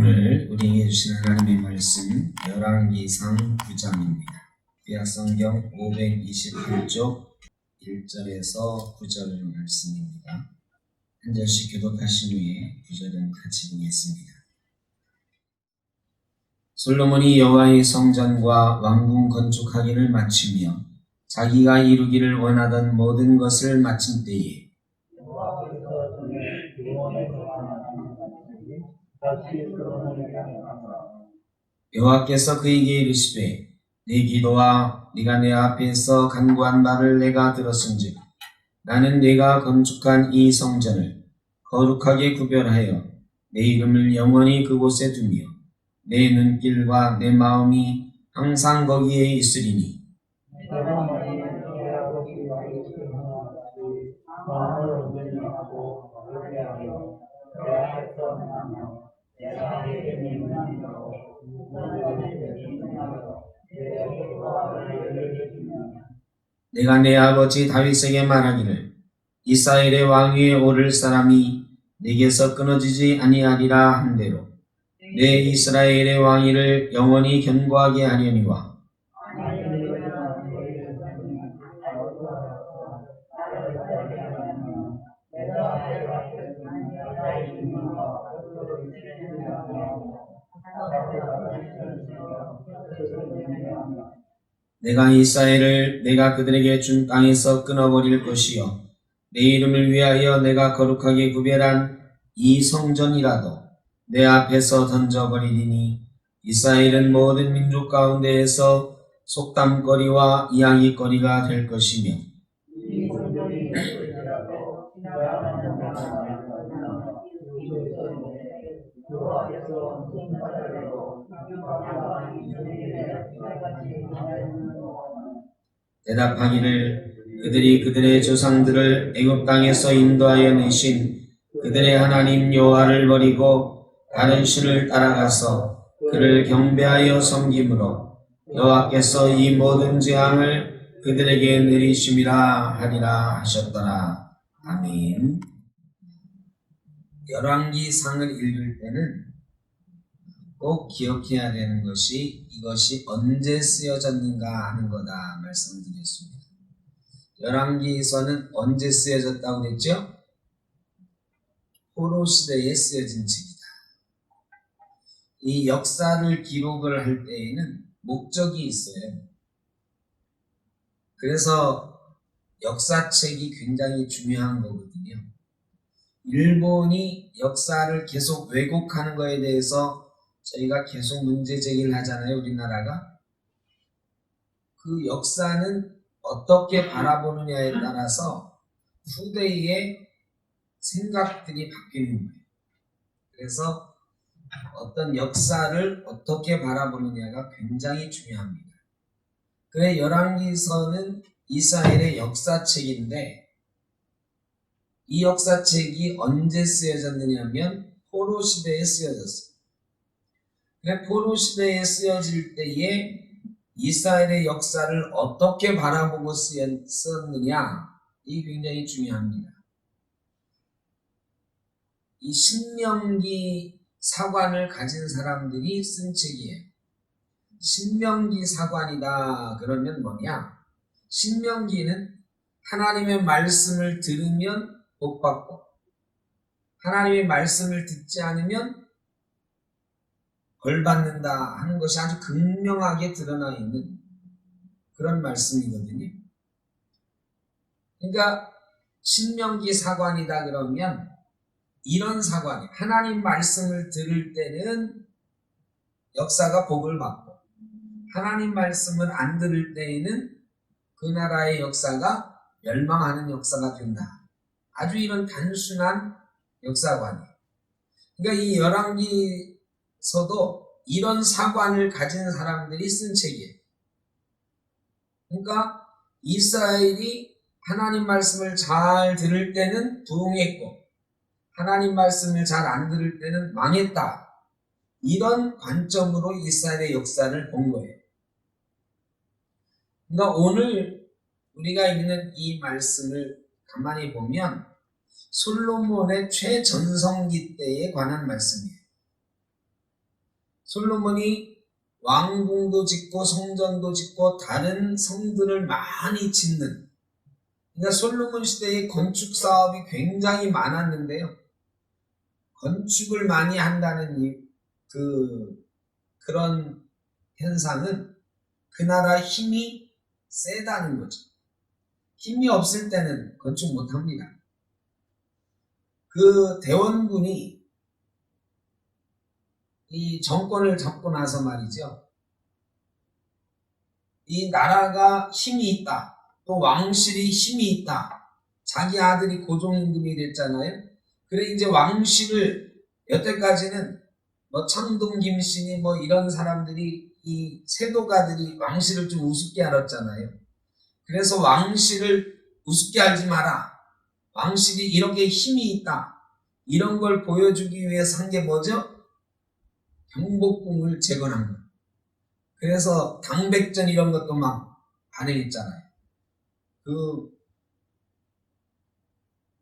오늘 우리에게 주신 하나님의 말씀 열왕기상 9장입니다. 구약성경 528쪽 1절에서 9절 말씀입니다. 한 절씩 교독하신 후에 9절은 같이 보겠습니다. 솔로몬이 여호와의 성전과 왕궁 건축하기를 마치며 자기가 이루기를 원하던 모든 것을 마친 때에 여호와께서 그에게 이르시되 내 기도와 네가 내 앞에서 간구한 말을 내가 들었은즉 나는 네가 건축한 이 성전을 거룩하게 구별하여 내 이름을 영원히 그곳에 두며 내 눈길과 내 마음이 항상 거기에 있으리니 내가 내 아버지 다윗에게 말하기를 이스라엘의 왕 위에 오를 사람이 내게서 끊어지지 아니하리라 한대로 내 이스라엘의 왕위를 영원히 견고하게 하려니와 내가 이스라엘을 내가 그들에게 준 땅에서 끊어버릴 것이요 내 이름을 위하여 내가 거룩하게 구별한 이 성전이라도 내 앞에서 던져버리리니 이스라엘은 모든 민족 가운데에서 속담거리와 이야기거리가 될 것이며 대답하기를 그들이 그들의 조상들을 애굽 땅에서 인도하여 내신 그들의 하나님 여호와를 버리고 다른 신을 따라가서 그를 경배하여 섬김으로 여호와께서 이 모든 재앙을 그들에게 내리심이라 하리라 하셨더라. 아멘. 열왕기상을 읽을 때는 꼭 기억해야 되는 것이 이것이 언제 쓰여졌는가 하는 거다 말씀드렸습니다. 열왕기서는 언제 쓰여졌다고 그랬죠? 포로 시대에 쓰여진 책이다. 이 역사를 기록을 할 때에는 목적이 있어요. 그래서 역사책이 굉장히 중요한 거거든요. 일본이 역사를 계속 왜곡하는 거에 대해서 저희가 계속 문제 제기를 하잖아요. 우리나라가. 그 역사는 어떻게 바라보느냐에 따라서 후대의 생각들이 바뀌는 거예요. 그래서 어떤 역사를 어떻게 바라보느냐가 굉장히 중요합니다. 그래 열왕기서는 이스라엘의 역사책인데 이 역사책이 언제 쓰여졌느냐면 포로 시대에 쓰여졌어요. 포로 시대에 쓰여질 때에 이스라엘의 역사를 어떻게 바라보고 썼느냐 이 굉장히 중요합니다. 이 신명기 사관을 가진 사람들이 쓴 책이에요. 신명기 사관이다 그러면 뭐냐? 신명기는 하나님의 말씀을 들으면 복받고 하나님의 말씀을 듣지 않으면 벌받는다 하는 것이 아주 극명하게 드러나 있는 그런 말씀이거든요. 그러니까 신명기 사관이다 그러면 이런 사관이 하나님 말씀을 들을 때는 역사가 복을 받고 하나님 말씀을 안 들을 때에는 그 나라의 역사가 멸망하는 역사가 된다. 아주 이런 단순한 역사관이에요. 그러니까 이 열왕기서도 이런 사관을 가진 사람들이 쓴 책이에요. 그러니까 이스라엘이 하나님 말씀을 잘 들을 때는 부흥했고 하나님 말씀을 잘 안 들을 때는 망했다. 이런 관점으로 이스라엘의 역사를 본 거예요. 그러니까 오늘 우리가 읽는 이 말씀을 가만히 보면 솔로몬의 최전성기 때에 관한 말씀이에요. 솔로몬이 왕궁도 짓고 성전도 짓고 다른 성들을 많이 짓는, 그러니까 솔로몬 시대의 건축 사업이 굉장히 많았는데요. 건축을 많이 한다는 그런 현상은 그 나라 힘이 세다는 거죠. 힘이 없을 때는 건축 못 합니다. 그 대원군이 이 정권을 잡고 나서 말이죠. 이 나라가 힘이 있다. 또 왕실이 힘이 있다. 자기 아들이 고종임금이 됐잖아요. 그래 이제 왕실을 여태까지는 뭐 창동 김신이 뭐 이런 사람들이 이 세도가들이 왕실을 좀 우습게 알았잖아요. 그래서 왕실을 우습게 알지 마라. 왕실이 이렇게 힘이 있다. 이런 걸 보여주기 위해서 한 게 뭐죠? 경복궁을 재건한 거예요. 그래서 당백전 이런 것도 막 발행했잖아요. 그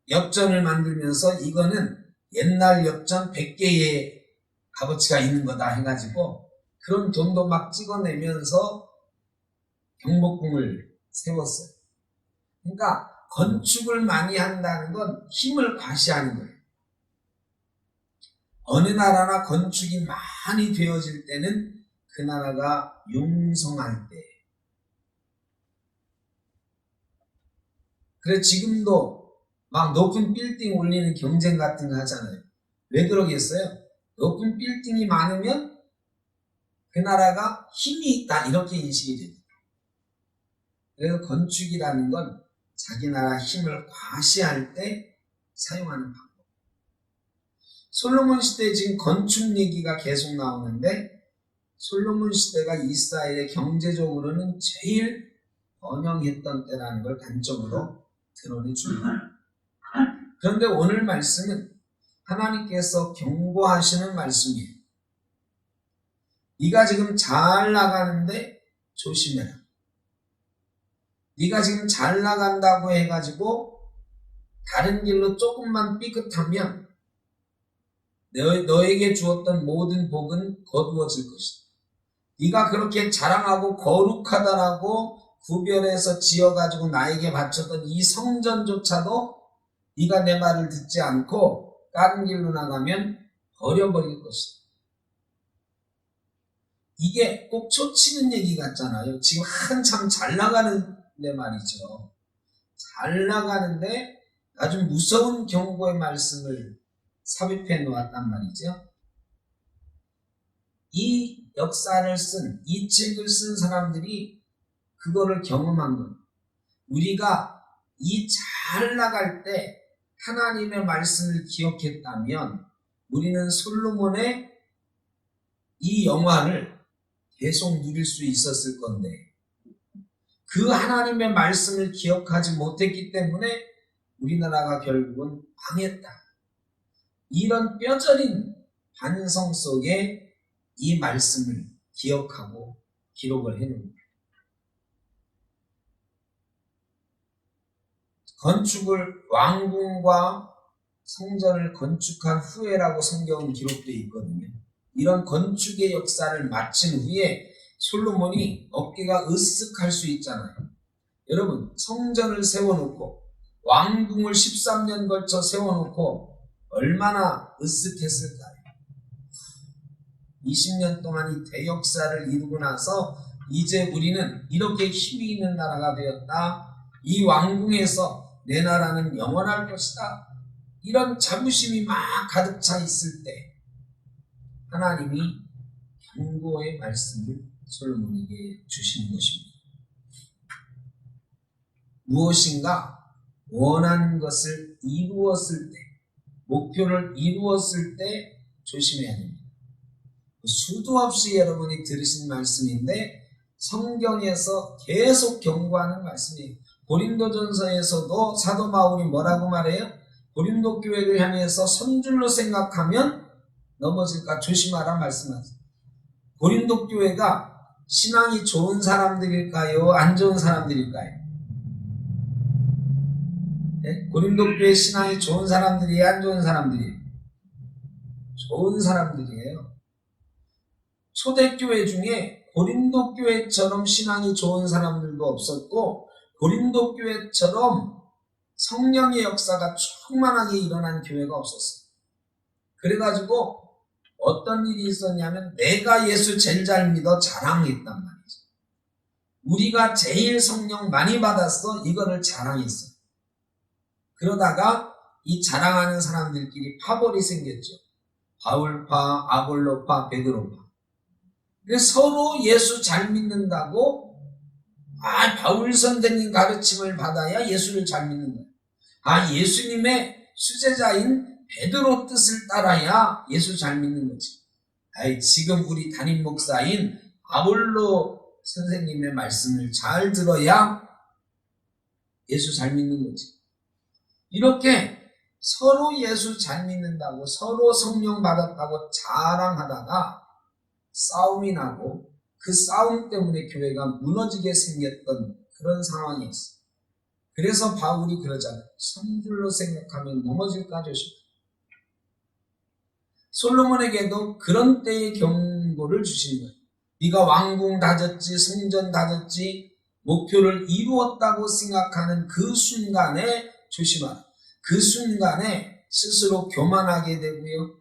엽전을 만들면서 이거는 옛날 엽전 100개의 값어치가 있는 거다 해가지고 그런 돈도 막 찍어내면서 경복궁을 세웠어요. 그러니까 건축을 많이 한다는 건 힘을 과시하는 거예요. 어느 나라나 건축이 많이 되어질 때는 그 나라가 융성할 때. 그래 지금도 막 높은 빌딩 올리는 경쟁 같은 거 하잖아요. 왜 그러겠어요? 높은 빌딩이 많으면 그 나라가 힘이 있다 이렇게 인식이 됩니다. 그래서 건축이라는 건 자기 나라 힘을 과시할 때 사용하는 방법. 솔로몬 시대에 지금 건축 얘기가 계속 나오는데 솔로몬 시대가 이스라엘의 경제적으로는 제일 번영했던 때라는 걸 단점으로 드러내줍니다. 그런데 오늘 말씀은 하나님께서 경고하시는 말씀이에요. 네가 지금 잘 나가는데 조심해라. 네가 지금 잘 나간다고 해가지고 다른 길로 조금만 삐끗하면 너에게 주었던 모든 복은 거두어질 것이다. 네가 그렇게 자랑하고 거룩하다라고 구별해서 지어가지고 나에게 바쳤던 이 성전조차도 네가 내 말을 듣지 않고 다른 길로 나가면 버려버릴 것이다. 이게 꼭 초치는 얘기 같잖아요. 지금 한참 잘 나가는데 말이죠. 잘 나가는데 아주 무서운 경고의 말씀을 삽입해 놓았단 말이죠. 이 역사를 쓴, 이 책을 쓴 사람들이 그거를 경험한 것. 우리가 이 잘 나갈 때 하나님의 말씀을 기억했다면 우리는 솔로몬의 이 영화를 계속 누릴 수 있었을 건데 그 하나님의 말씀을 기억하지 못했기 때문에 우리나라가 결국은 망했다. 이런 뼈저린 반성 속에 이 말씀을 기억하고 기록을 해놓은 거예요. 건축을 왕궁과 성전을 건축한 후에라고 성경은 기록되어 있거든요. 이런 건축의 역사를 마친 후에 솔로몬이 어깨가 으쓱할 수 있잖아요. 여러분 성전을 세워놓고 왕궁을 13년 걸쳐 세워놓고 얼마나 으쓱했을까요? 20년 동안 이 대역사를 이루고 나서 이제 우리는 이렇게 힘이 있는 나라가 되었다. 이 왕궁에서 내 나라는 영원할 것이다. 이런 자부심이 막 가득 차 있을 때 하나님이 경고의 말씀을 솔로몬에게 주시는 것입니다. 무엇인가 원하는 것을 이루었을 때, 목표를 이루었을 때 조심해야 됩니다. 수도 없이 여러분이 들으신 말씀인데 성경에서 계속 경고하는 말씀이에요. 고린도전서에서도 사도 바울이 뭐라고 말해요? 고린도 교회를 향해서 선줄로 생각하면 넘어질까 조심하라 말씀하세요. 고린도 교회가 신앙이 좋은 사람들일까요? 안 좋은 사람들일까요? 네? 고린도 교회 신앙이 좋은 사람들이에요? 안 좋은 사람들이에요? 좋은 사람들이에요. 초대교회 중에 고린도 교회처럼 신앙이 좋은 사람들도 없었고 고린도 교회처럼 성령의 역사가 충만하게 일어난 교회가 없었어요. 그래가지고 어떤 일이 있었냐면 내가 예수 제일 잘 믿어 자랑했단 말이죠. 우리가 제일 성령 많이 받았어 이거를 자랑했어요. 그러다가 이 자랑하는 사람들끼리 파벌이 생겼죠. 바울파, 아볼로파, 베드로파. 그래서 서로 예수 잘 믿는다고 바울 선생님 가르침을 받아야 예수를 잘 믿는 거야. 예수님의 수제자인 베드로 뜻을 따라야 예수 잘 믿는 거지. 지금 우리 담임 목사인 아볼로 선생님의 말씀을 잘 들어야 예수 잘 믿는 거지. 이렇게 서로 예수 잘 믿는다고 서로 성령 받았다고 자랑하다가 싸움이 나고 그 싸움 때문에 교회가 무너지게 생겼던 그런 상황이었어요. 그래서 바울이 그러잖아요. 선불로 생각하면 넘어질까 조심. 솔로몬에게도 그런 때의 경고를 주신 거예요. 네가 왕궁 다졌지 성전 다졌지 목표를 이루었다고 생각하는 그 순간에 조심하라. 그 순간에 스스로 교만하게 되고요.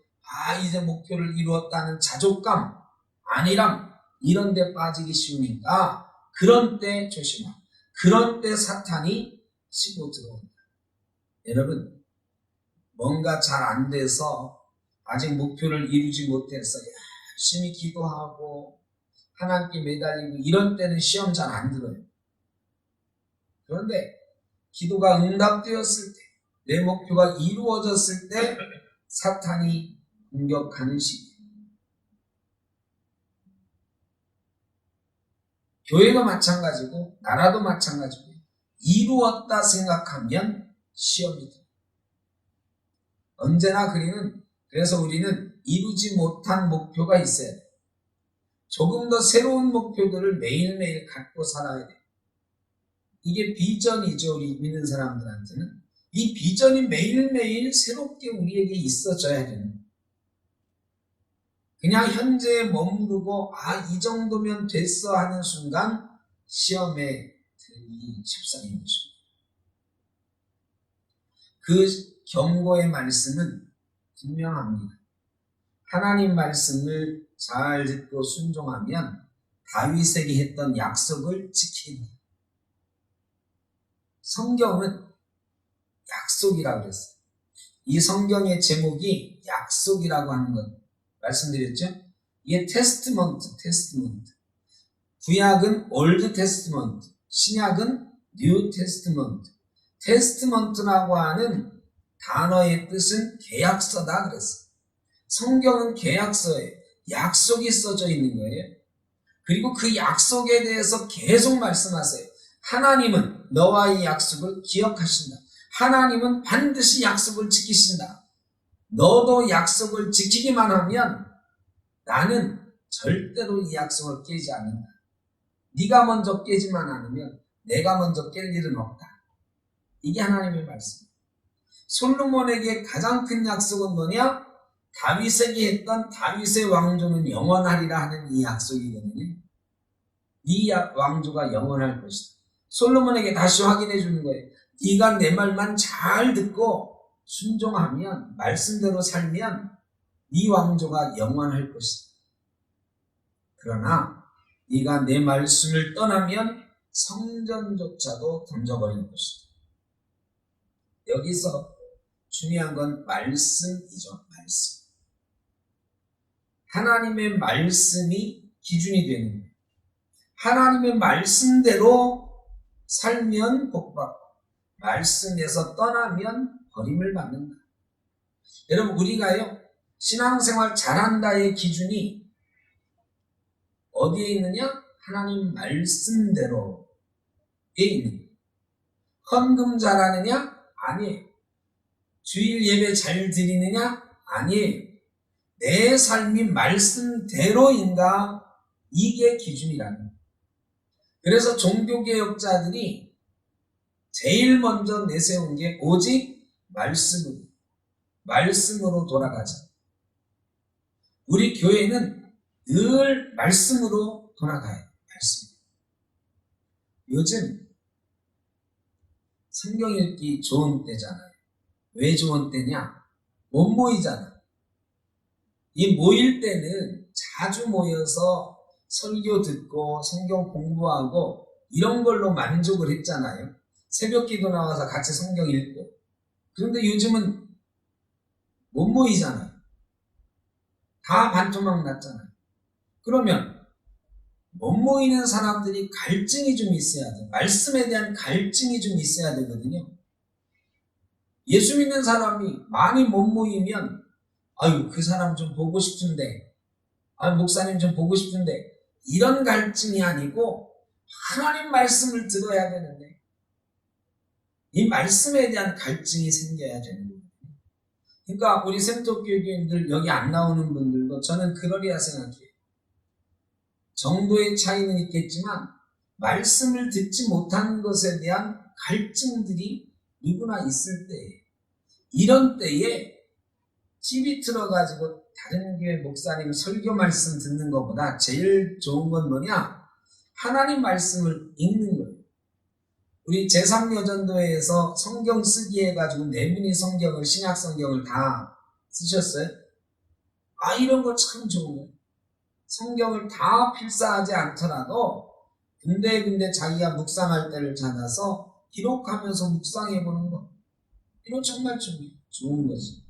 이제 목표를 이루었다는 자족감, 안일함 이런 데 빠지기 쉬우니까 그런 때 조심하라. 그런 때 사탄이 치고 들어온다. 여러분 뭔가 잘 안 돼서 아직 목표를 이루지 못해서 열심히 기도하고 하나님께 매달리고 이런 때는 시험 잘 안 들어요. 그런데 기도가 응답되었을 때 내 목표가 이루어졌을 때 사탄이 공격하는 시기. 교회가 마찬가지고 나라도 마찬가지고 이루었다 생각하면 시험이 들어요. 언제나 그래서 우리는 이루지 못한 목표가 있어야 돼요. 조금 더 새로운 목표들을 매일매일 갖고 살아야 돼요. 이게 비전이죠. 우리 믿는 사람들한테는. 이 비전이 매일매일 새롭게 우리에게 있어져야 되는 거예요. 그냥 현재에 머무르고 이 정도면 됐어 하는 순간 시험에 들기 십상인 것입니다. 그 경고의 말씀은 분명합니다. 하나님 말씀을 잘 듣고 순종하면 다윗에게 했던 약속을 지킨다. 성경은 약속이라고 그랬어요. 이 성경의 제목이 약속이라고 하는 것 말씀드렸죠? 이게 테스트먼트. 구약은 올드 테스트먼트, 신약은 뉴 테스트먼트. 테스트먼트라고 하는 단어의 뜻은 계약서다 그랬어요. 성경은 계약서에 약속이 써져 있는 거예요. 그리고 그 약속에 대해서 계속 말씀하세요. 하나님은 너와의 약속을 기억하신다. 하나님은 반드시 약속을 지키신다. 너도 약속을 지키기만 하면 나는 절대로 이 약속을 깨지 않는다. 네가 먼저 깨지만 않으면 내가 먼저 깰 일은 없다. 이게 하나님의 말씀. 솔로몬에게 가장 큰 약속은 뭐냐? 다윗에게 했던 다윗의 왕조는 영원하리라 하는 이 약속이거든요. 이 왕조가 영원할 것이다. 솔로몬에게 다시 확인해 주는 거예요. 네가 내 말만 잘 듣고 순종하면 말씀대로 살면 네 왕조가 영원할 것이다. 그러나 네가 내 말씀을 떠나면 성전조차도 던져버릴 것이다. 여기서 중요한 건 말씀이죠. 말씀. 하나님의 말씀이 기준이 되는 거예요. 하나님의 말씀대로 살면 복받고 말씀에서 떠나면 버림을 받는다. 여러분 우리가요 신앙생활 잘한다의 기준이 어디에 있느냐? 하나님 말씀대로에 있는 거예요. 헌금 잘하느냐? 아니에요. 주일 예배 잘 드리느냐? 아니에요. 내 삶이 말씀대로인가? 이게 기준이라는 거예요. 그래서 종교개혁자들이 제일 먼저 내세운 게 오직 말씀으로 돌아가자. 우리 교회는 늘 말씀으로 돌아가야 돼요. 말씀. 요즘 성경 읽기 좋은 때잖아요. 왜 좋은 때냐? 못 모이잖아. 이 모일 때는 자주 모여서 설교 듣고 성경 공부하고 이런 걸로 만족을 했잖아요. 새벽 기도 나와서 같이 성경 읽고. 그런데 요즘은 못 모이잖아요. 다 반토막 났잖아요. 그러면 못 모이는 사람들이 갈증이 좀 있어야 돼요. 말씀에 대한 갈증이 좀 있어야 되거든요. 예수 믿는 사람이 많이 못 모이면 아유 그 사람 좀 보고 싶은데 목사님 좀 보고 싶은데 이런 갈증이 아니고 하나님 말씀을 들어야 되는데 이 말씀에 대한 갈증이 생겨야 되는 거예요. 그러니까 우리 센터교육인들 여기 안 나오는 분들도 저는 그러리라 생각해요. 정도의 차이는 있겠지만 말씀을 듣지 못하는 것에 대한 갈증들이 누구나 있을 때에 이런 때에 집이 틀어가지고 다른 교회 목사님 설교 말씀 듣는 것보다 제일 좋은 건 뭐냐? 하나님 말씀을 읽는 거예요. 우리 제3여전도회에서 성경 쓰기 해가지고 네 분이 성경을 신약 성경을 다 쓰셨어요. 이런 거 참 좋은 거예요. 성경을 다 필사하지 않더라도 군데군데 자기가 묵상할 때를 찾아서 기록하면서 묵상해보는 거. 이거 정말 좋은 거지.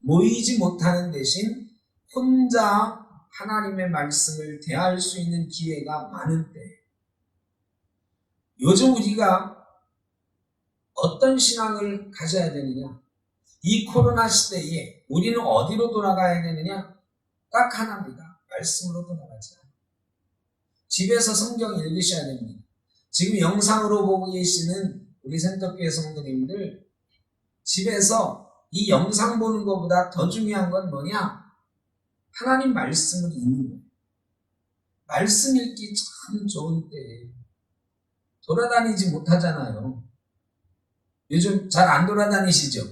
모이지 못하는 대신 혼자 하나님의 말씀을 대할 수 있는 기회가 많은 때. 요즘 우리가 어떤 신앙을 가져야 되느냐? 이 코로나 시대에 우리는 어디로 돌아가야 되느냐? 딱 하나입니다. 말씀으로 돌아가자. 집에서 성경 읽으셔야 됩니다. 지금 영상으로 보고 계시는 우리 센터교회 성도님들 집에서 이 영상 보는 것보다 더 중요한 건 뭐냐? 하나님 말씀을 읽는 거예요. 말씀 읽기 참 좋은 때예요. 돌아다니지 못하잖아요. 요즘 잘 안 돌아다니시죠?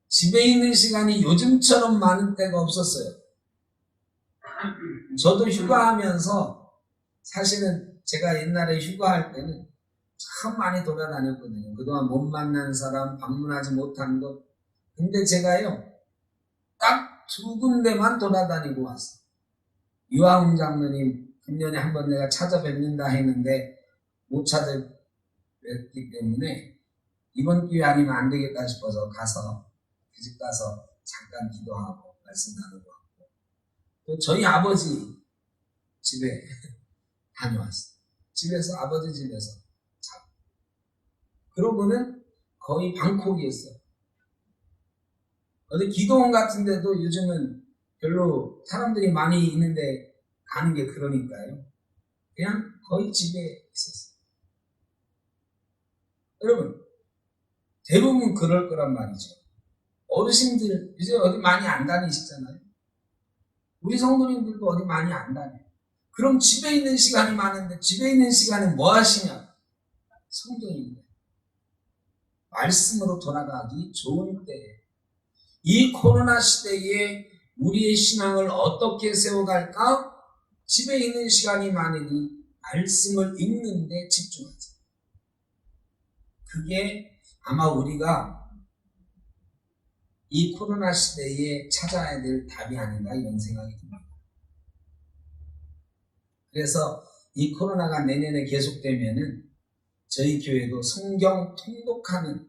집에 있는 시간이 요즘처럼 많은 때가 없었어요. 저도 휴가하면서 사실은 제가 옛날에 휴가할 때는 참 많이 돌아다녔거든요. 그동안 못 만난 사람, 방문하지 못한 것. 근데 제가요, 딱 두 군데만 돌아다니고 왔어요. 유아웅 장로님, 금년에 한번 내가 찾아뵙는다 했는데 못 찾아뵙기 때문에 이번 기회 아니면 안 되겠다 싶어서 가서 그 집 가서 잠깐 기도하고 말씀 나누고 왔고 또 저희 아버지 집에 다녀왔어요. 집에서 아버지 집에서 자고 그러고는 거의 방콕이었어요. 어디 기도원 같은 데도 요즘은 별로 사람들이 많이 있는데 가는 게 그러니까요. 그냥 거의 집에 있었어요. 여러분 대부분 그럴 거란 말이죠. 어르신들 이제 어디 많이 안 다니시잖아요. 우리 성도님들도 어디 많이 안 다녀요. 그럼 집에 있는 시간이 많은데 집에 있는 시간에 뭐 하시냐? 성경입니다. 말씀으로 돌아가기 좋은 때에 이 코로나 시대에 우리의 신앙을 어떻게 세워갈까? 집에 있는 시간이 많으니 말씀을 읽는 데 집중하자. 그게 아마 우리가 이 코로나 시대에 찾아야 될 답이 아닌가 이런 생각이 듭니다. 그래서 이 코로나가 내년에 계속되면은 저희 교회도 성경 통독하는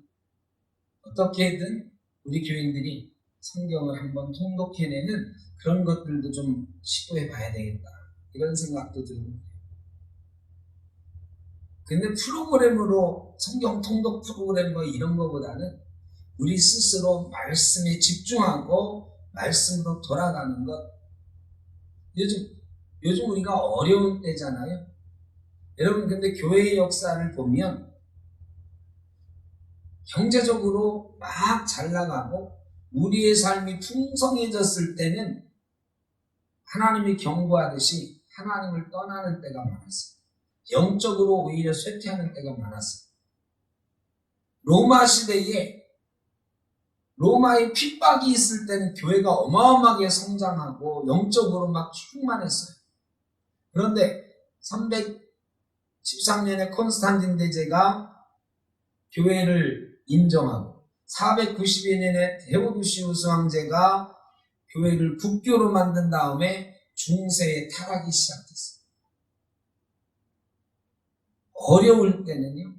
어떻게든 우리 교인들이 성경을 한번 통독해내는 그런 것들도 좀 시도해 봐야 되겠다 이런 생각도 들고 근데 프로그램으로 성경 통독 프로그램 뭐 이런 거보다는 우리 스스로 말씀에 집중하고 말씀으로 돌아가는 것 요즘 우리가 어려운 때잖아요. 여러분 근데 교회의 역사를 보면 경제적으로 막 잘 나가고 우리의 삶이 풍성해졌을 때는 하나님이 경고하듯이 하나님을 떠나는 때가 많았어요. 영적으로 오히려 쇠퇴하는 때가 많았어요. 로마 시대에 로마의 핍박이 있을 때는 교회가 어마어마하게 성장하고 영적으로 막 충만했어요. 그런데 313년에 콘스탄틴 대제가 교회를 인정하고 492년에 데오도시우스 황제가 교회를 국교로 만든 다음에 중세의 타락이 시작됐어요. 어려울 때는요,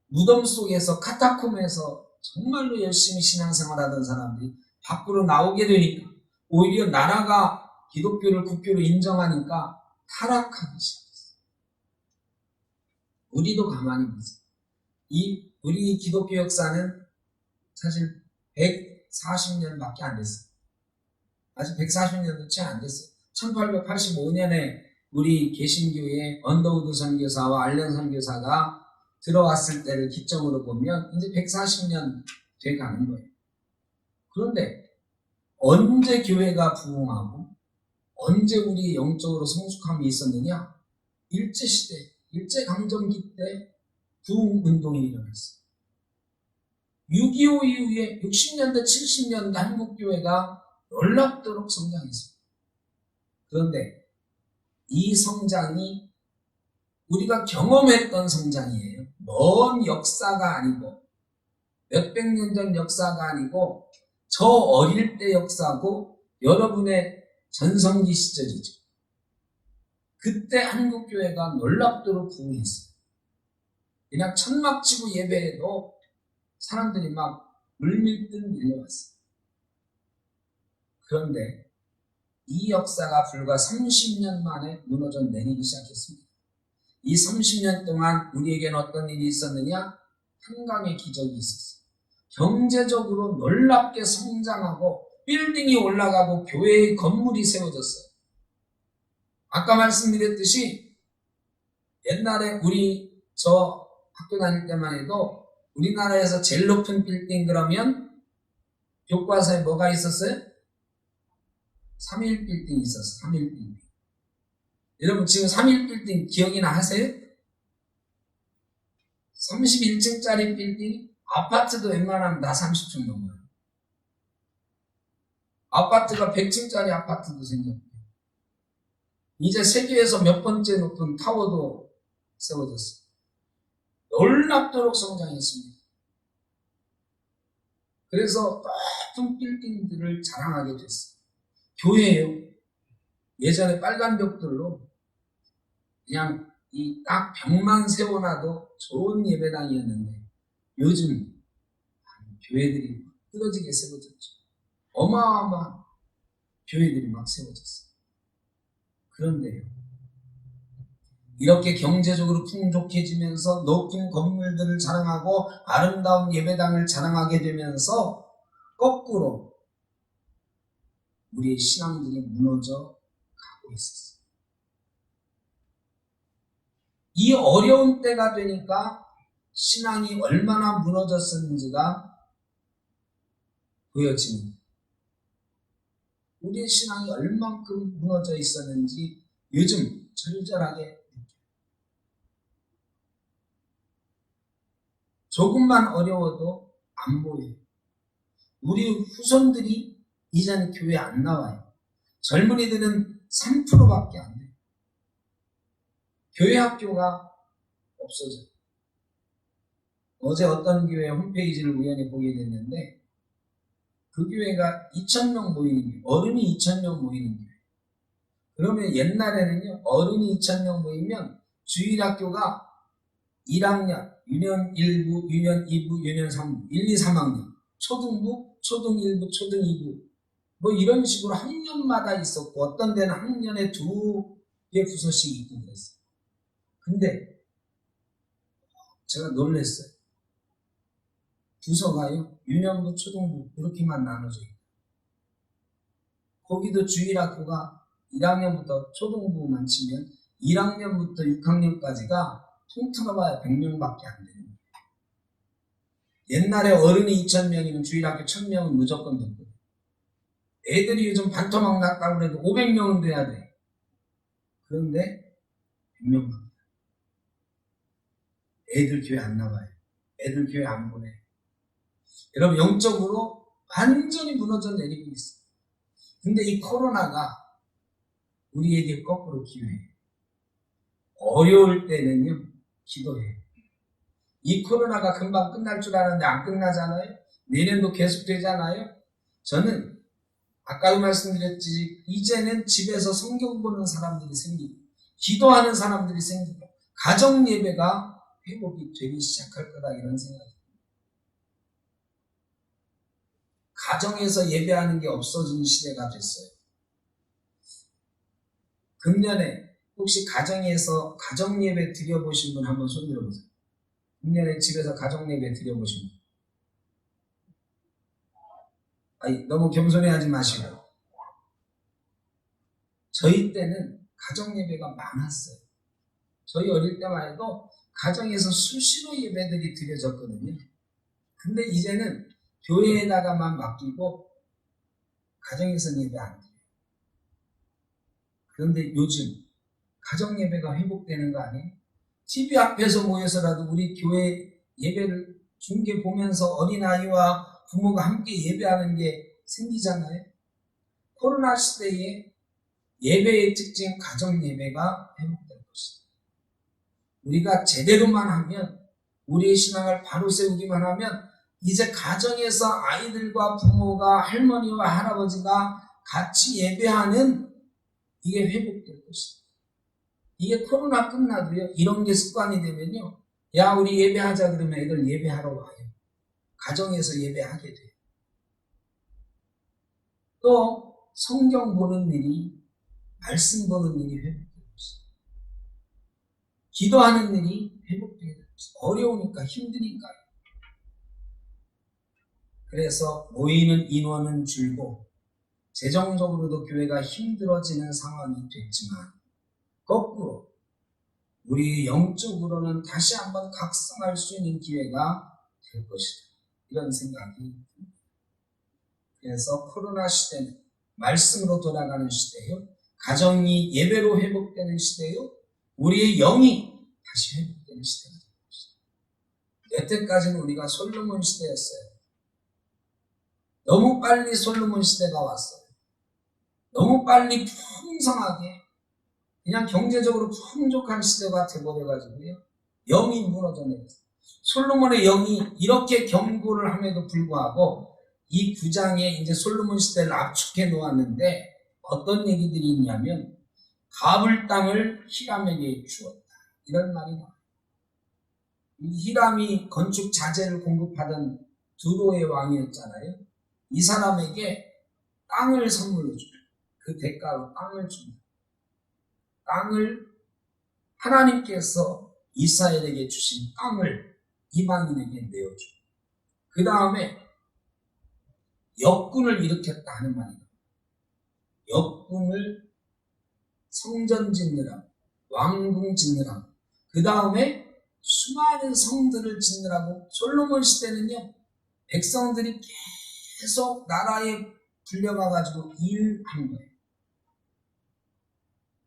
무덤 속에서 카타콤에서 정말로 열심히 신앙생활하던 사람들이 밖으로 나오게 되니까 오히려 나라가 기독교를 국교로 인정하니까 타락하기 시작했어요. 우리도 가만히 보세요. 우리 기독교 역사는 사실 140년밖에 안 됐어요. 아직 140년도 채 안 됐어요. 1885년에 우리 개신교의 언더우드 선교사와 알렌 선교사가 들어왔을 때를 기점으로 보면 이제 140년 돼가는 거예요. 그런데 언제 교회가 부흥하고 언제 우리 영적으로 성숙함이 있었느냐? 일제시대, 일제강점기 때 부흥운동이 일어났어요. 6.25 이후에 60년대, 70년대 한국교회가 놀랍도록 성장했습니다. 그런데 이 성장이 우리가 경험했던 성장이에요. 먼 역사가 아니고 몇백 년 전 역사가 아니고 저 어릴 때 역사고 여러분의 전성기 시절이죠. 그때 한국교회가 놀랍도록 부흥했어요. 그냥 천막 치고 예배해도 사람들이 막 물밀듯 밀려왔어요. 그런데 이 역사가 불과 30년 만에 무너져 내리기 시작했습니다. 이 30년 동안 우리에게는 어떤 일이 있었느냐? 한강의 기적이 있었어요. 경제적으로 놀랍게 성장하고 빌딩이 올라가고 교회의 건물이 세워졌어요. 아까 말씀드렸듯이 옛날에 저 학교 다닐 때만 해도 우리나라에서 제일 높은 빌딩 그러면 교과서에 뭐가 있었어요? 3.1 빌딩이 있었어요. 3.1 빌딩. 여러분 지금 3.1 빌딩 기억이나 하세요? 31층짜리 빌딩? 아파트도 웬만하면 다 30층 넘어요. 아파트가 100층짜리 아파트도 생겼고 이제 세계에서 몇 번째 높은 타워도 세워졌어요. 놀랍도록 성장했습니다. 그래서 높은 빌딩들을 자랑하게 됐어요. 교회예요. 예전에 빨간 벽돌로 그냥 이 딱 벽만 세워놔도 좋은 예배당이었는데 요즘 교회들이 끊어지게 세워졌죠. 어마어마한 교회들이 막 세워졌어요. 그런데요, 이렇게 경제적으로 풍족해지면서 높은 건물들을 자랑하고 아름다운 예배당을 자랑하게 되면서 거꾸로 우리의 신앙들이 무너져 가고 있었어요. 이 어려운 때가 되니까 신앙이 얼마나 무너졌었는지가 보여집니다. 우리의 신앙이 얼만큼 무너져 있었는지 요즘 절절하게 느껴요. 조금만 어려워도 안 보여요. 우리 후손들이 이제는 교회 안 나와요. 젊은이들은 3%밖에 안 돼요. 교회 학교가 없어져요. 어제 어떤 교회 홈페이지를 우연히 보게 됐는데 그 교회가 2,000명 모이는 교회, 어른이 2,000명 모이는 교회. 그러면 옛날에는요, 어른이 2,000명 모이면 주일학교가 1학년, 유년 1부, 유년 2부, 유년 3부, 1, 2, 3학년, 초등부, 초등 1부, 초등 2부, 뭐 이런 식으로 학년마다 있었고 어떤 데는 학년에 2개 부서씩 있고 그랬어요. 근데 제가 놀랐어요. 부서가요, 유년부, 초등부 이렇게만 나눠져 있고 거기도 주일학교가 1학년부터 초등부만 치면 1학년부터 6학년까지가 통틀어봐야 100명밖에 안 되는 거예요. 옛날에 어른이 2,000명이면 주일학교 1,000명은 무조건 됐거든요. 애들이 요즘 반토막 났다고 해도 500명은 돼야 돼. 그런데 100명만. 애들 교회 안 나가요. 애들 교회 안 보내. 여러분 영적으로 완전히 무너져 내리고 있어요. 근데 이 코로나가 우리에게 거꾸로 기회예요. 어려울 때는요 기도해요. 이 코로나가 금방 끝날 줄 알았는데 안 끝나잖아요. 내년도 계속 되잖아요. 저는 아까도 말씀드렸지 이제는 집에서 성경 보는 사람들이 생기고 기도하는 사람들이 생기고 가정 예배가 회복이 되기 시작할 거다 이런 생각이 듭니다. 가정에서 예배하는 게 없어진 시대가 됐어요. 금년에 혹시 가정에서 가정 예배 드려보신 분 한번 손 들어보세요. 금년에 집에서 가정 예배 드려보신 분. 아니, 너무 겸손해하지 마시고. 저희 때는 가정 예배가 많았어요. 저희 어릴 때만 해도 가정에서 수시로 예배들이 드려졌거든요. 근데 이제는 교회에다가만 맡기고 가정에서는 예배 안 드려요. 그런데 요즘 가정 예배가 회복되는 거 아니에요? TV 앞에서 모여서라도 우리 교회 예배를 중계 보면서 어린아이와 부모가 함께 예배하는 게 생기잖아요. 코로나 시대에 예배의 특징 가정 예배가 회복될 것이다. 우리가 제대로만 하면 우리의 신앙을 바로 세우기만 하면 이제 가정에서 아이들과 부모가 할머니와 할아버지가 같이 예배하는 이게 회복될 것이다. 이게 코로나 끝나도요 이런 게 습관이 되면요 야 우리 예배하자 그러면 애들 예배하러 와요. 가정에서 예배하게 돼요. 또 성경 보는 일이 말씀 보는 일이 회복될 것이다. 기도하는 일이 회복될 것이다. 어려우니까 힘드니까요. 그래서 모이는 인원은 줄고 재정적으로도 교회가 힘들어지는 상황이 됐지만 거꾸로 우리 영적으로는 다시 한번 각성할 수 있는 기회가 될 것이다. 이런 생각이 듭니다. 그래서 코로나 시대는 말씀으로 돌아가는 시대요. 가정이 예배로 회복되는 시대요. 우리의 영이 다시 회복되는 시대가 될 것이다. 여태까지는 우리가 솔로몬 시대였어요. 너무 빨리 솔로몬 시대가 왔어요. 너무 빨리 풍성하게 그냥 경제적으로 풍족한 시대가 돼버려가지고요. 영이 무너져 내렸어요. 솔로몬의 영이 이렇게 경고를 함에도 불구하고 이 9장에 이제 솔로몬 시대를 압축해 놓았는데 어떤 얘기들이 있냐면 가불 땅을 히람에게 주었다. 이런 말이 나와요. 이 히람이 건축 자재를 공급하던 두로의 왕이었잖아요. 이 사람에게 땅을 선물로 줘요. 그 대가로 땅을 줍니다. 땅을 하나님께서 이스라엘에게 주신 땅을 이방인에게 내어줘요. 그 다음에 역군을 일으켰다 하는 말이에요. 역군을 성전 짓느라 왕궁 짓느라 그 다음에 수많은 성들을 짓느라고 솔로몬 시대는요 백성들이 계속 나라에 불려가가지고 일한 거예요.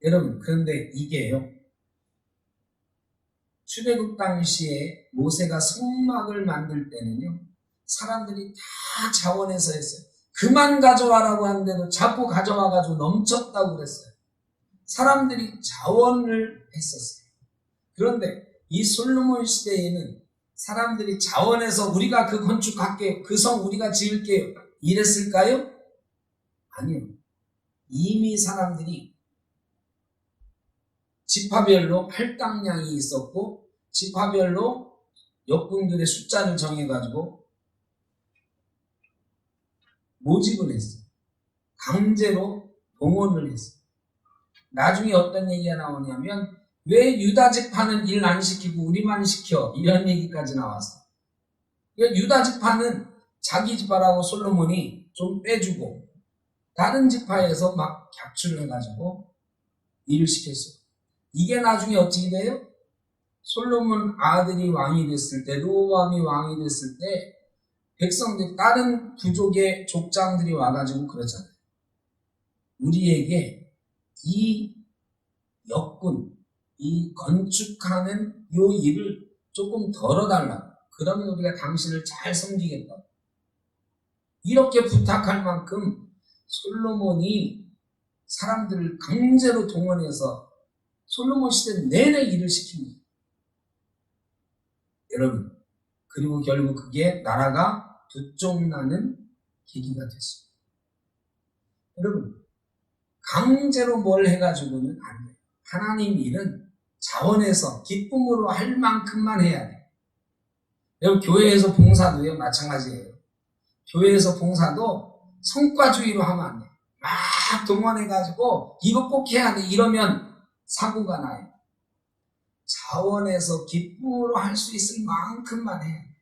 여러분 그런데 이게요 출애굽 당시에 모세가 성막을 만들 때는요 사람들이 다 자원해서 했어요. 그만 가져와라고 하는데도 자꾸 가져와가지고 넘쳤다고 그랬어요. 사람들이 자원을 했었어요. 그런데 이 솔로몬 시대에는 사람들이 자원해서 우리가 그 건축할게요. 그 성 우리가 지을게요. 이랬을까요? 아니요. 이미 사람들이 지파별로 할당량이 있었고 지파별로 역군들의 숫자를 정해가지고 모집을 했어요. 강제로 동원을 했어요. 나중에 어떤 얘기가 나오냐면 왜 유다 지파는 일 안 시키고 우리만 시켜? 이런 얘기까지 나왔어요. 유다 지파는 자기 지파라고 솔로몬이 좀 빼주고 다른 지파에서 막 격출을 해가지고 일을 시켰어요. 이게 나중에 어떻게 돼요? 솔로몬 아들이 왕이 됐을 때, 르호보암이 왕이 됐을 때 백성들 다른 부족의 족장들이 와가지고 그러잖아요. 우리에게 이 역군, 이 건축하는 요 일을 조금 덜어달라. 그러면 우리가 당신을 잘 섬기겠다. 이렇게 부탁할 만큼 솔로몬이 사람들을 강제로 동원해서 솔로몬 시대 내내 일을 시킵니다. 여러분, 그리고 결국 그게 나라가 부종나는 계기가 됐습니다. 여러분, 강제로 뭘 해가지고는 안 돼요. 하나님 일은 자원해서 기쁨으로 할 만큼만 해야 돼요. 여러분, 교회에서 봉사도요, 마찬가지예요. 교회에서 봉사도 성과주의로 하면 안 돼요. 막 동원해가지고 이거 꼭 해야 돼. 이러면 사고가 나요. 자원해서 기쁨으로 할 수 있을 만큼만 해야 돼요.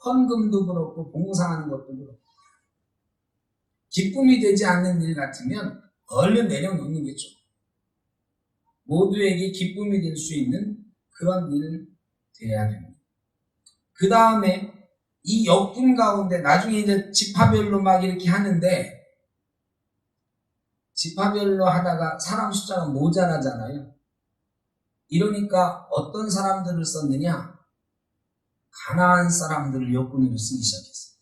헌금도 그렇고 봉사하는 것도 그렇고. 기쁨이 되지 않는 일 같으면 얼른 내려놓는 게 좋아요. 모두에게 기쁨이 될 수 있는 그런 일을 돼야 됩니다. 그 다음에 이 역군 가운데 나중에 이제 지파별로 막 이렇게 하는데, 지파별로 하다가 사람 숫자가 모자라잖아요. 이러니까 어떤 사람들을 썼느냐? 가나안 사람들을 역군으로 쓰기 시작했어요.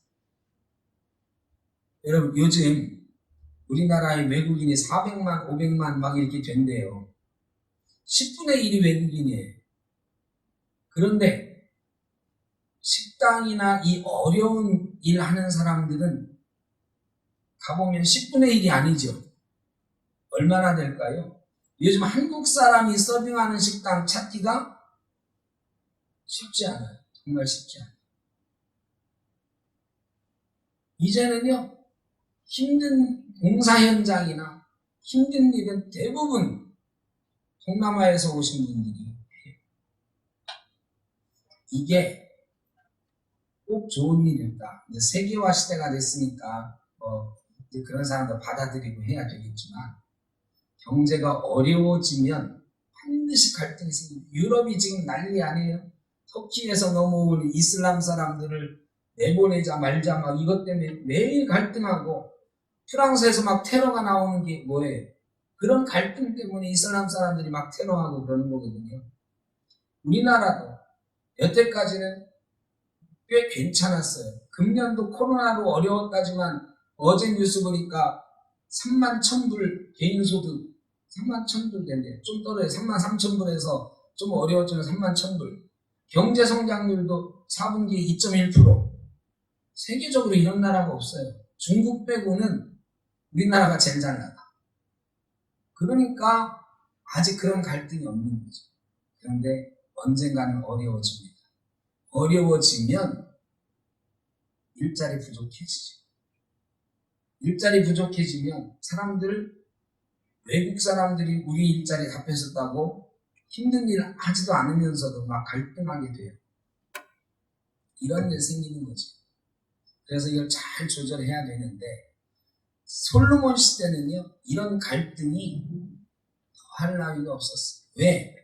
여러분, 요즘 우리나라의 외국인이 400만, 500만 막 이렇게 된대요. 10분의 1이 외국인이에요. 그런데 식당이나 이 어려운 일 하는 사람들은 가보면 10분의 1이 아니죠. 얼마나 될까요? 요즘 한국 사람이 서빙하는 식당 찾기가 쉽지 않아요. 정말 쉽지 않아요. 이제는요, 힘든 공사 현장이나 힘든 일은 대부분 동남아에서 오신 분들이 해요. 이게 꼭 좋은 일일까? 이제 세계화 시대가 됐으니까 이제 그런 사람도 받아들이고 해야 되겠지만, 경제가 어려워지면 반드시 갈등이 생깁니다. 유럽이 지금 난리 아니에요? 터키에서 넘어온 이슬람 사람들을 내보내자 말자 막 이것 때문에 매일 갈등하고, 프랑스에서 막 테러가 나오는 게 뭐예요? 그런 갈등 때문에 이슬람 사람들이 막 테러하고 그러는 거거든요. 우리나라도 여태까지는 꽤 괜찮았어요. 금년도 코로나로 어려웠다지만 어제 뉴스 보니까 3만 1,000불 개인소득 3만 1,000불 된대요. 좀 떨어요. 3만 3,000불에서 좀 어려웠지만 3만 1,000불. 경제 성장률도 4분기에 2.1%. 세계적으로 이런 나라가 없어요. 중국 빼고는 우리나라가 제일 잘 나가. 그러니까 아직 그런 갈등이 없는 거죠. 그런데 언젠가는 어려워집니다. 어려워지면 일자리 부족해지죠. 일자리 부족해지면 외국 사람들이 우리 일자리 다 뺏었다고 힘든 일 하지도 않으면서도 막 갈등하게 돼요. 이런 일 생기는 거죠. 그래서 이걸 잘 조절해야 되는데, 솔로몬 시대는요, 이런 갈등이 더할 나위가 없었어요. 왜?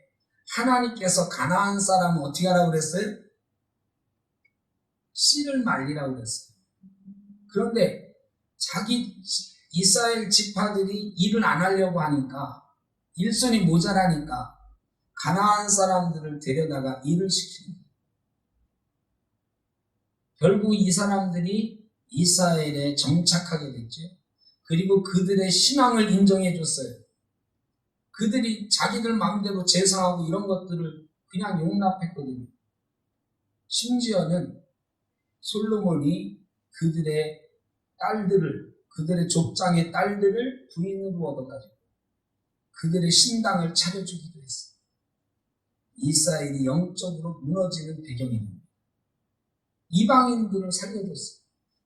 하나님께서 가나안 사람은 어떻게 하라고 그랬어요? 씨를 말리라고 그랬어요. 그런데 자기 이스라엘 지파들이 일을 안 하려고 하니까, 일손이 모자라니까 가나안 사람들을 데려다가 일을 시킵니다. 결국 이 사람들이 이스라엘에 정착하게 됐죠. 그리고 그들의 신앙을 인정해 줬어요. 그들이 자기들 마음대로 제사하고 이런 것들을 그냥 용납했거든요. 심지어는 솔로몬이 그들의 족장의 딸들을 부인으로 얻어가지고 그들의 신당을 차려주기도 했어요. 이스라엘이 영적으로 무너지는 배경이 됩니다. 이방인들을 살려줬어요.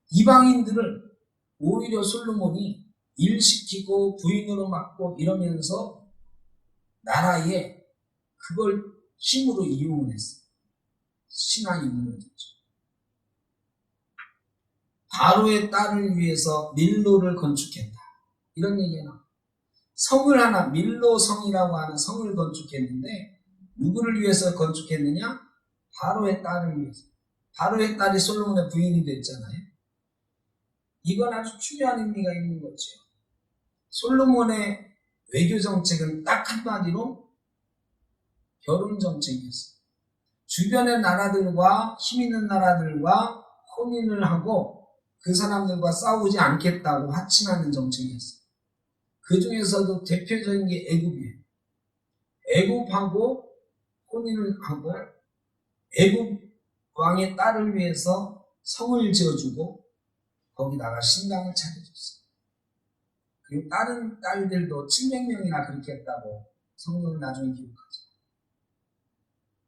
이방인들을 오히려 솔로몬이 일시키고 부인으로 맡고 이러면서 나라에 그걸 힘으로 이용을 했어요. 신앙이 무너졌죠. 바로의 딸을 위해서 밀로를 건축했다. 이런 얘기가 나와요. 성을 하나, 밀로성이라고 하는 성을 건축했는데, 누구를 위해서 건축했느냐? 바로의 딸을 위해서. 바로의 딸이 솔로몬의 부인이 됐잖아요. 이건 아주 중요한 의미가 있는 거죠. 솔로몬의 외교 정책은 딱 한마디로 결혼 정책이었어요. 주변의 나라들과 힘 있는 나라들과 혼인을 하고 그 사람들과 싸우지 않겠다고 확신하는 정책이었어요. 그 중에서도 대표적인 게 애굽이에요. 애굽하고 혼인을 하고 애굽 왕의 딸을 위해서 성을 지어주고 거기다가 신당을 차려줬어요. 그리고 다른 딸들도 700명이나 그렇게 했다고 성경은 나중에 기록하죠.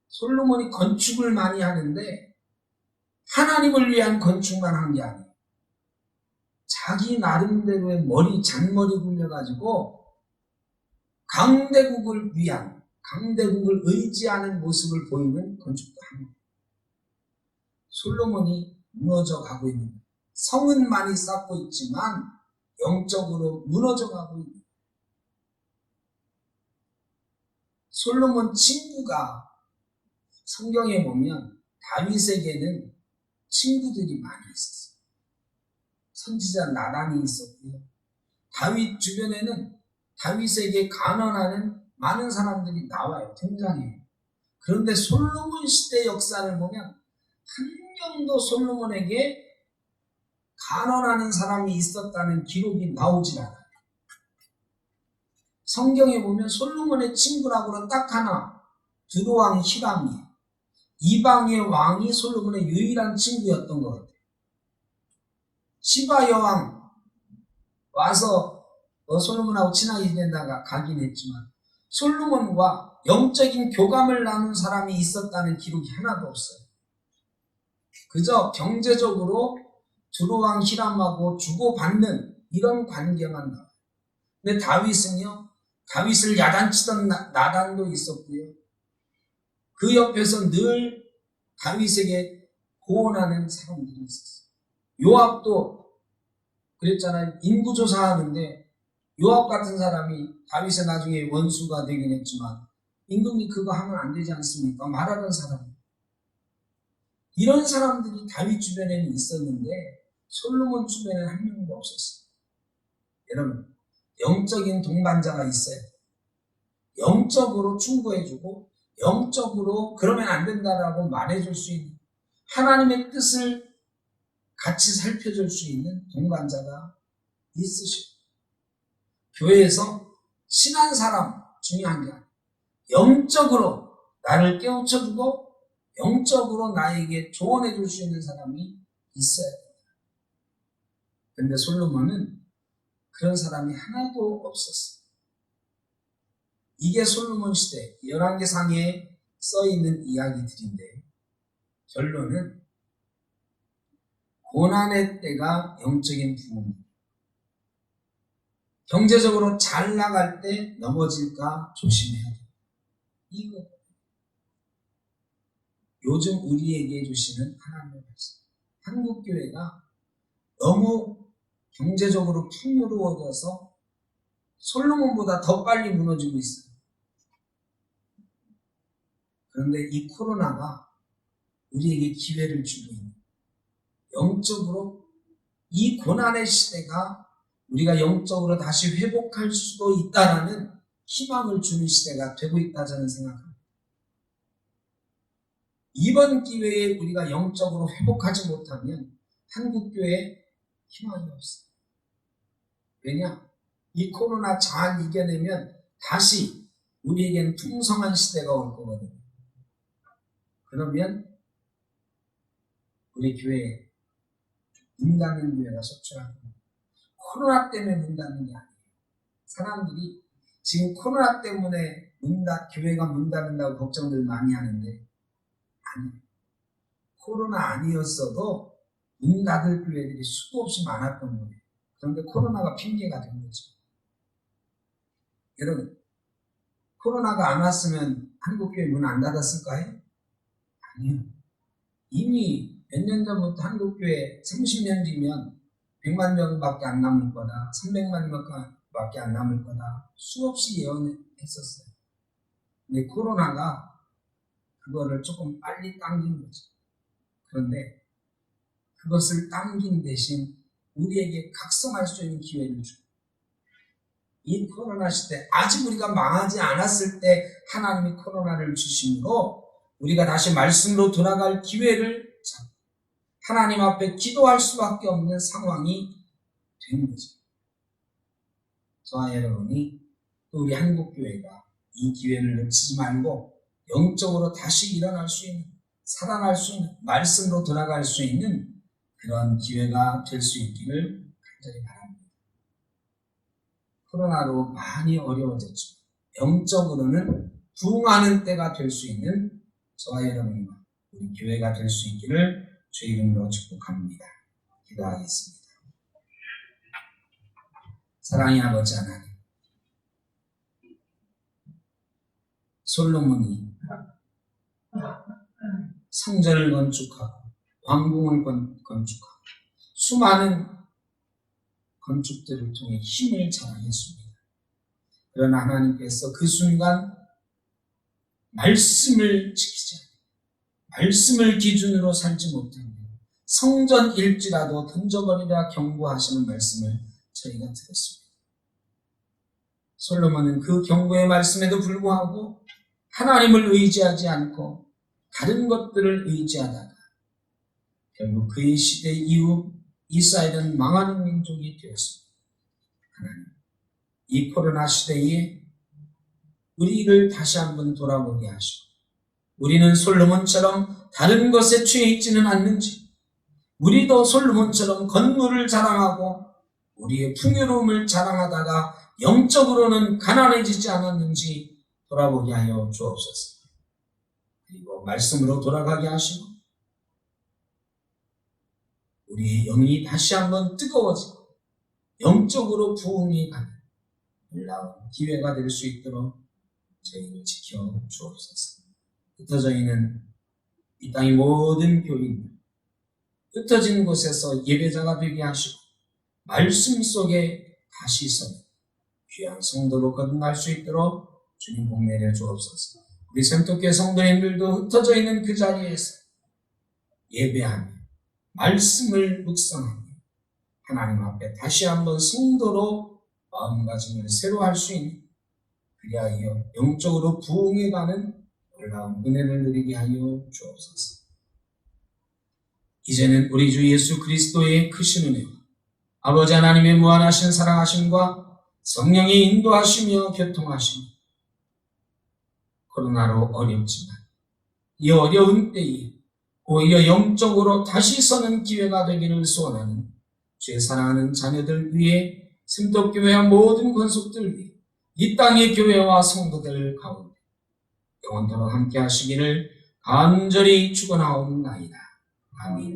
솔로몬이 건축을 많이 하는데 하나님을 위한 건축만 한 게 아니에요. 자기 나름대로의 잔머리 굴려가지고 강대국을 위한, 강대국을 의지하는 모습을 보이는 건축도 합니다. 솔로몬이 무너져 가고 있는 거예요. 성은 많이 쌓고 있지만 영적으로 무너져 가고 있는 거예요. 솔로몬 친구가 성경에 보면 다윗에게는 친구들이 많이 있었어요. 선지자 나단이 있었고요. 다윗 주변에는 다윗에게 간언하는 많은 사람들이 나와요. 등장해요. 그런데 솔로몬 시대 역사를 보면 한 명도 솔로몬에게 간언하는 사람이 있었다는 기록이 나오질 않아요. 성경에 보면 솔로몬의 친구라고는 딱 하나, 두로왕 히람이에요. 이방의 왕이 솔로몬의 유일한 친구였던 것 같아요. 시바 여왕 와서 솔로몬하고 친하게 지내다가 가긴 했지만 솔로몬과 영적인 교감을 나눈 사람이 있었다는 기록이 하나도 없어요. 그저 경제적으로 두로왕 히람하고 주고받는 이런 관계만 나와요. 근데 다윗은요, 다윗을 야단치던 나단도 있었고요. 그 옆에서 늘 다윗에게 고언하는 사람들이 있었어요. 요압도 그랬잖아요. 인구조사하는데 요압 같은 사람이 다윗의 나중에 원수가 되긴 했지만 임금이 그거 하면 안 되지 않습니까? 말하던 사람. 이런 사람들이 다윗 주변에는 있었는데 솔로몬 주변에는 한 명도 없었어요. 여러분, 영적인 동반자가 있어요. 영적으로 충고해주고 영적으로 그러면 안 된다라고 말해줄 수 있는, 하나님의 뜻을 같이 살펴줄 수 있는 동반자가 있으시고, 교회에서 친한 사람 중요한 게 아니에요. 영적으로 나를 깨우쳐주고 영적으로 나에게 조언해줄 수 있는 사람이 있어야 돼요. 그런데 솔로몬은 그런 사람이 하나도 없었어요. 이게 솔로몬 시대 열왕기상에 써있는 이야기들인데, 결론은 고난의 때가 영적인 부흥입니다. 경제적으로 잘 나갈 때 넘어질까 조심해야 돼요. 이거 요즘 우리에게 주시는 하나님의 말씀. 한국교회가 너무 경제적으로 풍요로워져서 솔로몬보다 더 빨리 무너지고 있어요. 그런데 이 코로나가 우리에게 기회를 주고 있는, 영적으로 이 고난의 시대가 우리가 영적으로 다시 회복할 수도 있다라는 희망을 주는 시대가 되고 있다 저는 생각합니다. 이번 기회에 우리가 영적으로 회복하지 못하면 한국교회에 희망이 없어요. 왜냐? 이 코로나 잘 이겨내면 다시 우리에겐 풍성한 시대가 올 거거든요. 그러면 우리 교회에 문 닫는 교회가 속출할 겁니다. 코로나 때문에 문 닫는 게 아니에요. 사람들이 지금 코로나 때문에 교회가 문 닫는다고 걱정들 많이 하는데 아니에요. 코로나 아니었어도 문 닫을 교회들이 수도 없이 많았던 거예요. 그런데 코로나가 핑계가 된 거죠. 여러분, 코로나가 안 왔으면 한국교회 문 안 닫았을까요? 아니요. 이미 몇 년 전부터 한국교회 30년 뒤면 100만 명밖에 안 남을 거다, 300만 명밖에 안 남을 거다 수없이 예언했었어요. 근데 코로나가 그거를 조금 빨리 당긴 거죠. 그런데 그것을 당긴 대신 우리에게 각성할 수 있는 기회를 주고, 이 코로나 시대 아직 우리가 망하지 않았을 때 하나님이 코로나를 주심으로 우리가 다시 말씀으로 돌아갈 기회를 잡고 하나님 앞에 기도할 수밖에 없는 상황이 된 거죠. 저와 여러분이 또 우리 한국교회가 이 기회를 놓치지 말고 영적으로 다시 일어날 수 있는, 살아날 수 있는, 말씀으로 돌아갈 수 있는 그런 기회가 될 수 있기를 간절히 바랍니다. 코로나로 많이 어려워졌죠. 영적으로는 부흥하는 때가 될 수 있는 저와 여러분과 우리 교회가 될 수 있기를 주 이름으로 축복합니다. 기도하겠습니다. 사랑의 아버지 하나님, 솔로몬이 성전을 건축하고 왕궁을 건축하고 수많은 건축들을 통해 힘을 자랑했습니다. 그러나 하나님께서 그 순간 말씀을 지키지 않고 말씀을 기준으로 살지 못하면 성전일지라도 던져버리라 경고하시는 말씀을 저희가 들었습니다. 솔로몬은 그 경고의 말씀에도 불구하고 하나님을 의지하지 않고 다른 것들을 의지하다가 결국 그의 시대 이후 이스라엘은 망하는 민족이 되었습니다. 하나님, 이 코로나 시대에 우리를 다시 한번 돌아보게 하시고 우리는 솔로몬처럼 다른 것에 취해 있지는 않는지, 우리도 솔로몬처럼 건물을 자랑하고 우리의 풍요로움을 자랑하다가 영적으로는 가난해지지 않았는지 돌아보게 하여 주옵소서. 그리고 말씀으로 돌아가게 하시고 우리의 영이 다시 한번 뜨거워지고 영적으로 부흥이 가는 놀라운 기회가 될 수 있도록 저희를 지켜 주옵소서. 흩어져 있는 이 땅의 모든 교인들, 흩어진 곳에서 예배자가 되게 하시고 말씀 속에 다시 서는 귀한 성도로 거듭날 수 있도록 주님 복 내려 주옵소서. 우리 센터교회 성도님들도 흩어져 있는 그 자리에서 예배하며 말씀을 묵상하며 하나님 앞에 다시 한번 성도로 마음가짐을 새로 할 수 있는, 그리하여 영적으로 부흥해가는 놀라운 은혜를 누리게 하여 주옵소서. 이제는 우리 주 예수 그리스도의 크신 은혜와 아버지 하나님의 무한하신 사랑하심과 성령의 인도하시며 교통하시며 코로나로 어렵지만 이 어려운 때에 오히려 영적으로 다시 서는 기회가 되기를 소원하는 주의 사랑하는 자녀들 위해 승덕교회와 모든 권속들 위해 이 땅의 교회와 성도들 가운데 영원토록 함께 하시기를 간절히 축원하옵나이다. 아멘.